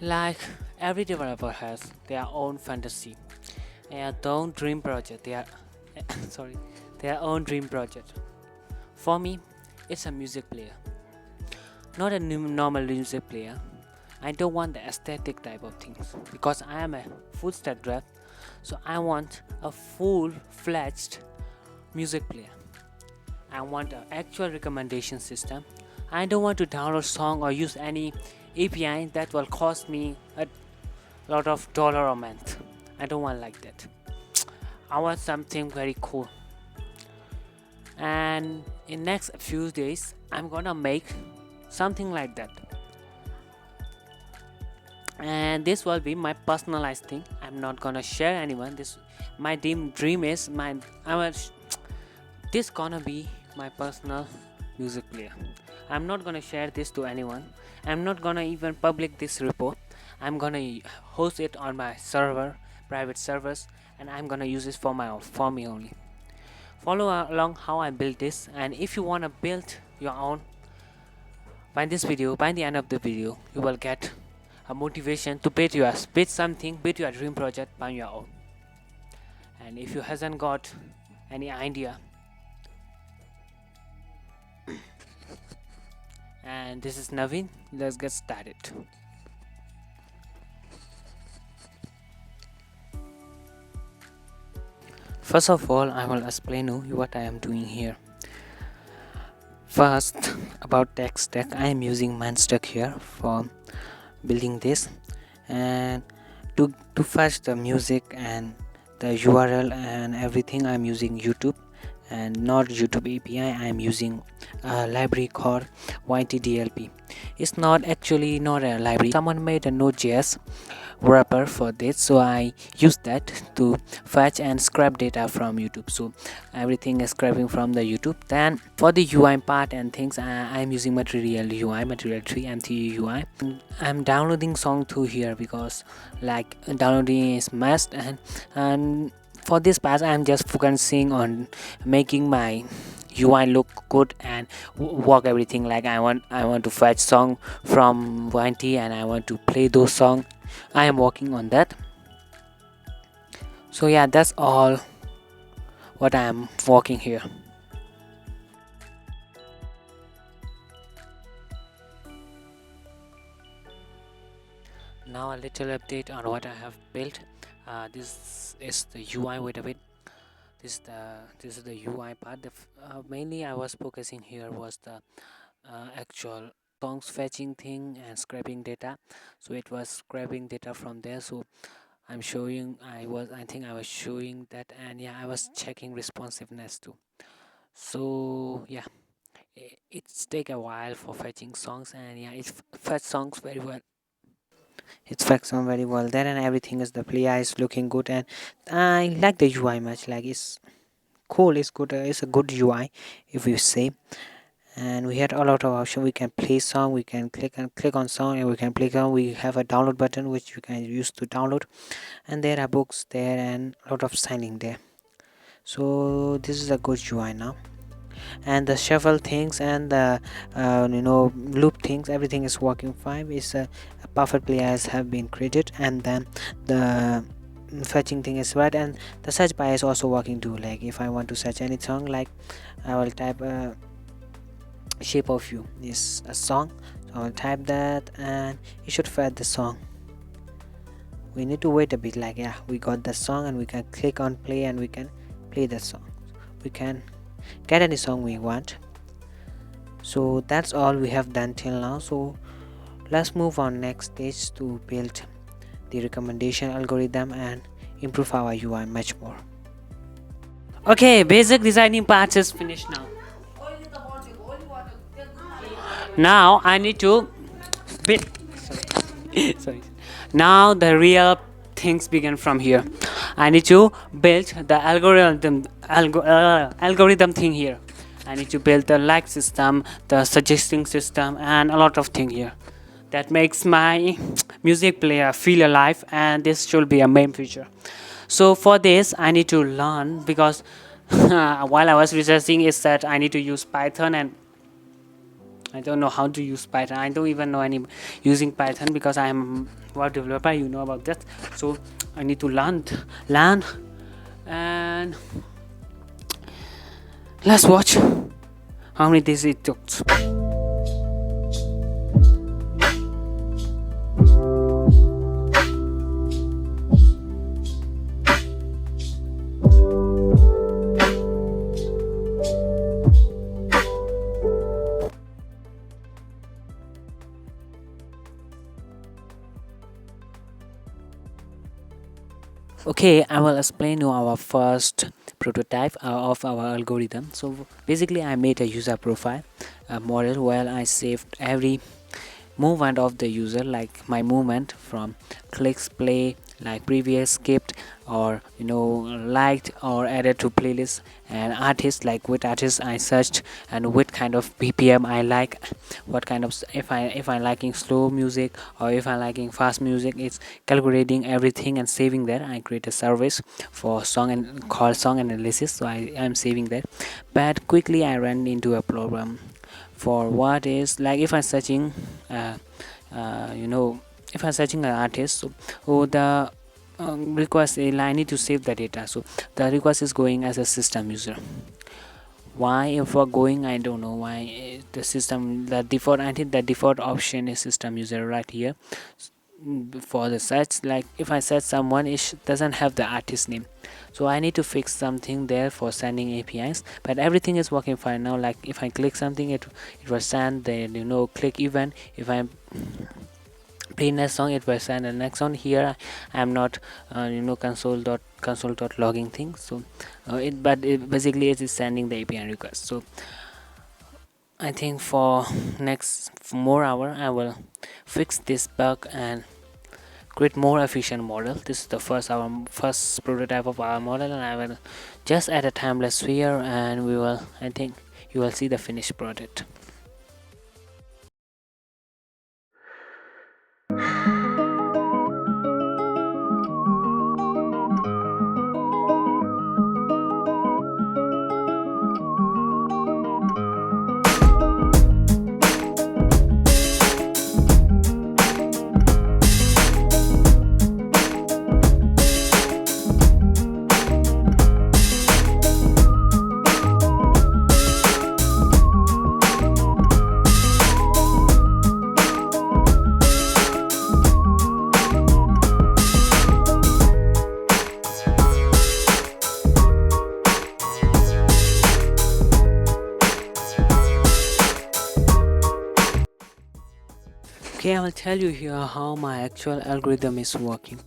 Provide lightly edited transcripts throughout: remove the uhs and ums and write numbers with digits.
Like every developer has their own fantasy, their own dream project, their sorry, their own dream project. For me, it's a music player, not a normal music player. I don't want the aesthetic type of things because I am a full stack dev, so I want a full-fledged music player. I want an actual recommendation system. I don't want to download song or use any API that will cost me a lot of dollar a month. I don't want like that. I want something very cool. And in next few days, I'm gonna make something like that. And this will be my personalized thing. I'm not gonna share anyone. This my dream is my this gonna be my personal music player. I'm not gonna share this to anyone. I'm not gonna even public this report. I'm gonna host it on my server, private servers, and I'm gonna use this for me only. Follow along how I built this, and if you wanna build your own, by the end of the video, you will get a motivation to build something, build your dream project by your own. And if you hasn't got any idea, and this is Naveen, let's get started. First of all, I will explain you what I am doing here. First, about tech stack, I am using MERN stack here for building this, and to fetch the music and the URL and everything, I'm using YouTube and not YouTube API. I'm using a library called YTDLP. It's not actually not a library. Someone made a Node.js wrapper for this, so I use that to fetch and scrap data from YouTube. So everything is scraping from the YouTube. Then for the UI part and things, I'm using Material UI, Material 3 and 3 UI. I'm downloading song through here because like downloading is must, and for this part I'm just focusing on making my UI look good and work everything. Like I want to fetch song from YT and I want to play those songs. I am working on that. So yeah, that's all what I am working here. Now a little update on what I have built. This is the UI. Wait a bit. This is the UI part. Mainly I was focusing here was the actual songs fetching thing and scraping data. So it was scraping data from there. So I think I was showing that, and yeah, I was checking responsiveness too. So yeah, it's take a while for fetching songs, and yeah, it's fetch songs very well. It's fetched on very well there, and everything is the player is looking good, and I like the UI much. Like it's cool, it's good, it's a good UI if you say. And we had a lot of option. We can play song, we can click on song, and we can play on. We have a download button which you can use to download, and there are books there and a lot of signing there. So this is a good UI now. And the shuffle things and the loop things, everything is working fine. It's a perfect players have been created, and then the fetching thing is right, and the search bar is also working too. Like if I want to search any song, like I will type shape of you is a song, so I'll type that and it should fetch the song. We need to wait a bit. Like yeah, we got the song and we can click on play and we can play the song. We can get any song we want. So that's all we have done till now. So let's move on next stage to build the recommendation algorithm and improve our UI much more. Okay, basic designing part is finished now. Now I need to build. Sorry. Now the real things begin from here. I need to build the algorithm thing here. I need to build the like system, the suggesting system, and a lot of thing here that makes my music player feel alive, and this should be a main feature. So for this I need to learn, because while I was researching is that I need to use Python and I don't know how to use Python. I don't even know any using Python because I'm web developer. You know about that, so I need to learn, and let's watch how many days it took. Okay, I will explain you our first prototype of our algorithm. So basically, I made a user profile, a model where I saved every movement of the user, like my movement from clicks, play, like previous, skipped, or liked or added to playlist, and artist, like which artist I searched and what kind of BPM I like, what kind of if I liking slow music or if I liking fast music. It's calculating everything and saving there. I create a service for song and call song analysis, so I am saving that. But quickly I ran into a problem for what is like if I'm searching uh, uh, you know if I'm searching an artist, so the request I need to save the data, so the request is going as a system user. Why if we're going, I don't know why. The system, the default, I think the default option is system user right here. For the search, like if I search someone, it doesn't have the artist name, so I need to fix something there for sending APIs. But everything is working fine now. Like if I click something, it will send the click event. If I play next song, it will send the next one. Here I am not console dot logging thing, so basically it is sending the API request. So I think for next more hour I will fix this bug and create more efficient model. This is the first prototype of our model, and I will just add a timeless sphere, and I think you will see the finished product. Okay, I will tell you here how my actual algorithm is working.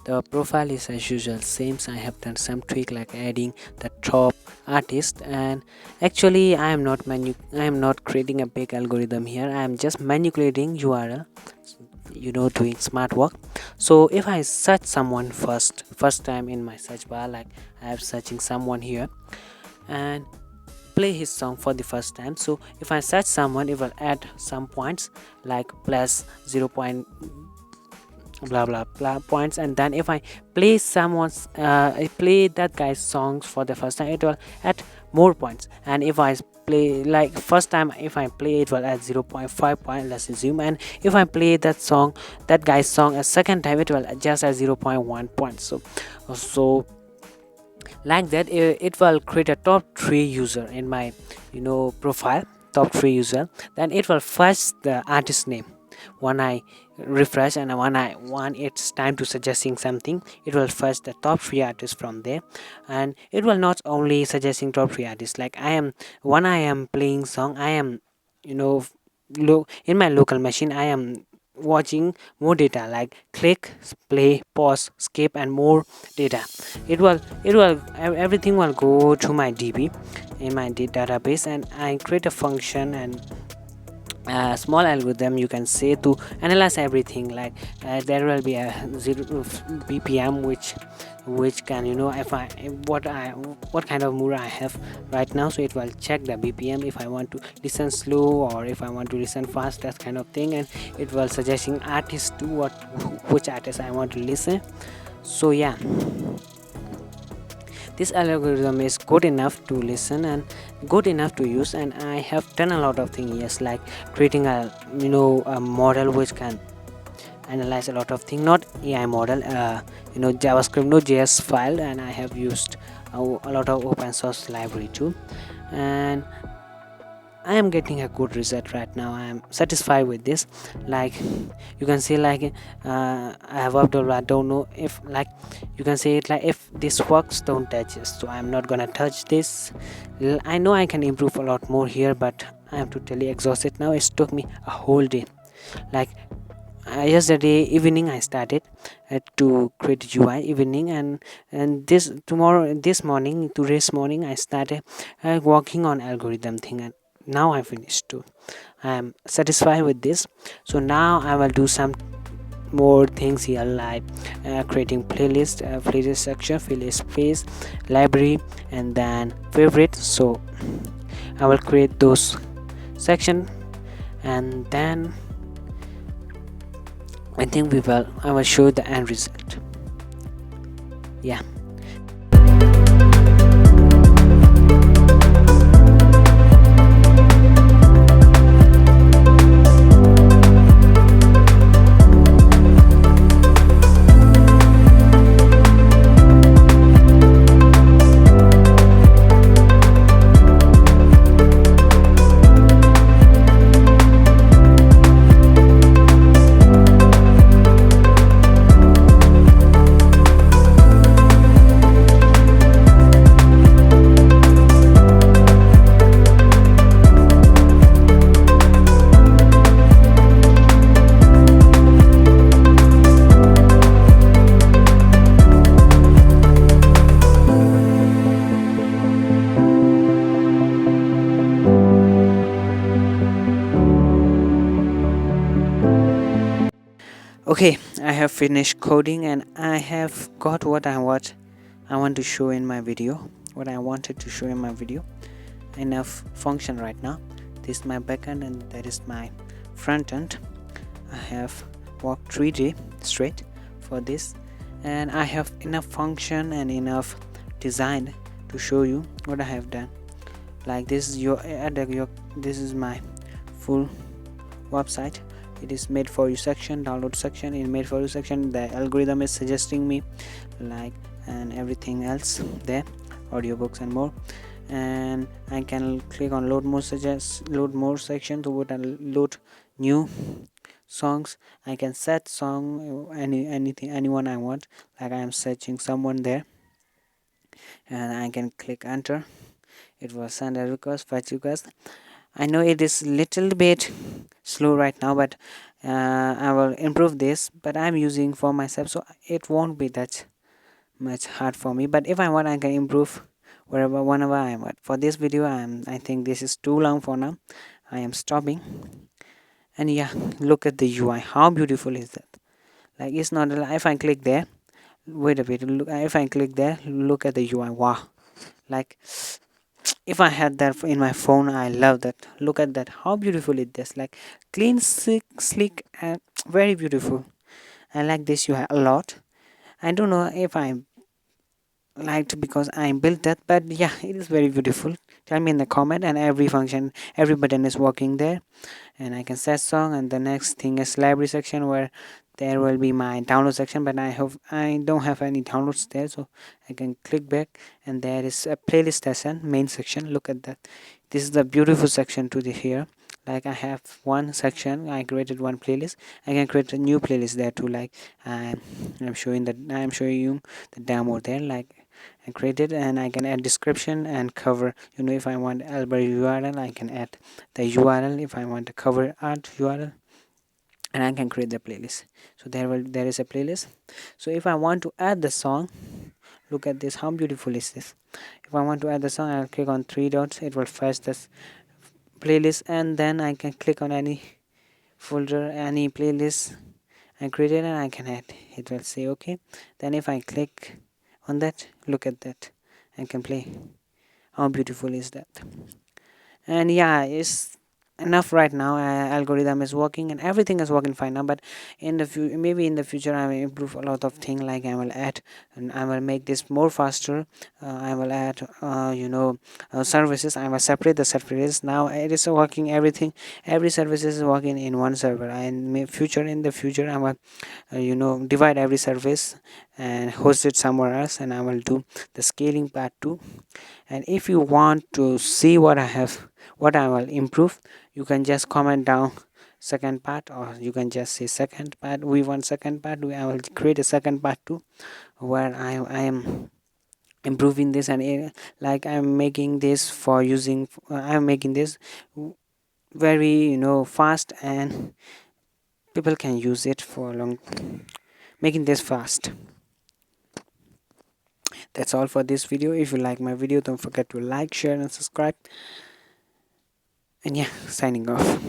The profile is as usual same, so I have done some tweak like adding the top artist, and actually I am not creating a big algorithm here. I am just manipulating URL, doing smart work. So if I search someone first time in my search bar, like I have searching someone here and play his song for the first time. So if I search someone, it will add some points like plus 0 point blah blah blah points, and then if I play I play that guy's songs for the first time, it will add more points. And if I play like first time, if I play, it will add 0.5 point, let's assume. And if I play that guy's song a second time, it will just add 0.1 points. So like that, it will create a top 3 user in my profile, top 3 user. Then it will fetch the artist name when I refresh, and when it's time to suggesting something, it will fetch the top 3 artists from there. And it will not only suggesting top 3 artists, like when I am playing song, I am in my local machine, I am watching more data like click, play, pause, skip, and more data. Everything will go to my DB in my database, and I create a function and a small algorithm, you can say, to analyze everything. Like there will be a zero BPM which can if I what kind of mood I have right now, so it will check the BPM if I want to listen slow or if I want to listen fast, that kind of thing. And it will suggesting artist to which artist I want to listen. So yeah, this algorithm is good enough to listen and good enough to use, and I have done a lot of things, yes, like creating a a model which can analyze a lot of things, not AI model, JavaScript Node.js file, and I have used a lot of open source library too, and I am getting a good result right now. I am satisfied with this. Like you can see, like I have worked a lot. I don't know if, like, you can say it like, if this works, don't touch it. So I'm not gonna touch this. I know I can improve a lot more here, but I am totally exhausted now. It took me a whole day. Like yesterday evening I started to create UI evening, and this morning, today's morning, I started working on algorithm thing, and now I finished too. I am satisfied with this. So now I will do some more things here, like creating playlist section, playlist space, library, and then favorite. So I will create those section, and then I will show the end result. Yeah. Okay, I have finished coding, and I have got what I want to show in my video. What I wanted to show in my video. Enough function right now. This is my backend, and that is my front end. I have worked 3 day straight for this, and I have enough function and enough design to show you what I have done. Like this is this is my full website. It is made for you section, download section. In made for you section, the algorithm is suggesting me, like, and everything else there, audiobooks and more. And I can click on load more section to load new songs. I can set song anyone I want, like I am searching someone there, and I can click enter. It was send a request, fetch request. I know it is little bit slow right now, but I will improve this. But I'm using for myself, so it won't be that much hard for me. But if I want, I can improve whenever I want. For this video, I think this is too long for now. I am stopping. And yeah, look at the UI. How beautiful is that? Like, it's not, if I click there, wait a bit, look, if I click there, look at the UI. Wow, like, if I had that in my phone, I love that. Look at that, how beautiful it is. Like, clean, sleek, and very beautiful. I like this UI a lot. I don't know if I liked because I built that, but yeah, it is very beautiful. Tell me in the comment. And every function, every button is working there, and I can set song. And the next thing is library section, where there will be my download section, but I don't have any downloads there, so I can click back, and there is a playlist section, main section. Look at that. This is the beautiful section to the here. Like, I have one section, I created one playlist. I can create a new playlist there too. Like, I'm showing you the demo there. Like, I created, and I can add description and cover. If I want library URL, I can add the URL. If I want a cover art URL, and I can create the playlist. So there is a playlist. So if I want to add the song, look at this, how beautiful is this. If I want to add the song, I'll click on three dots. It will fetch this playlist, and then I can click on any folder, any playlist I created, and I can add. It will say okay. Then if I click on that, look at that, I can play. How beautiful is that? And yeah, it's enough right now. Algorithm is working and everything is working fine now, but maybe in the future I will improve a lot of things, like I will add and I will make this more faster. I will add services. I will separate the services. Now it is working everything. Every service is working in one server, and in the future I will divide every service and host it somewhere else, and I will do the scaling part too. And if you want to see what I will improve, you can just comment down second part, or you can just say second part. We want second part. I will create a second part too, where I am improving this, and like I'm making this for using I'm making this very fast, and people can use it for long, making this fast. That's all for this video. If you like my video, don't forget to like, share and subscribe. And yeah, signing off.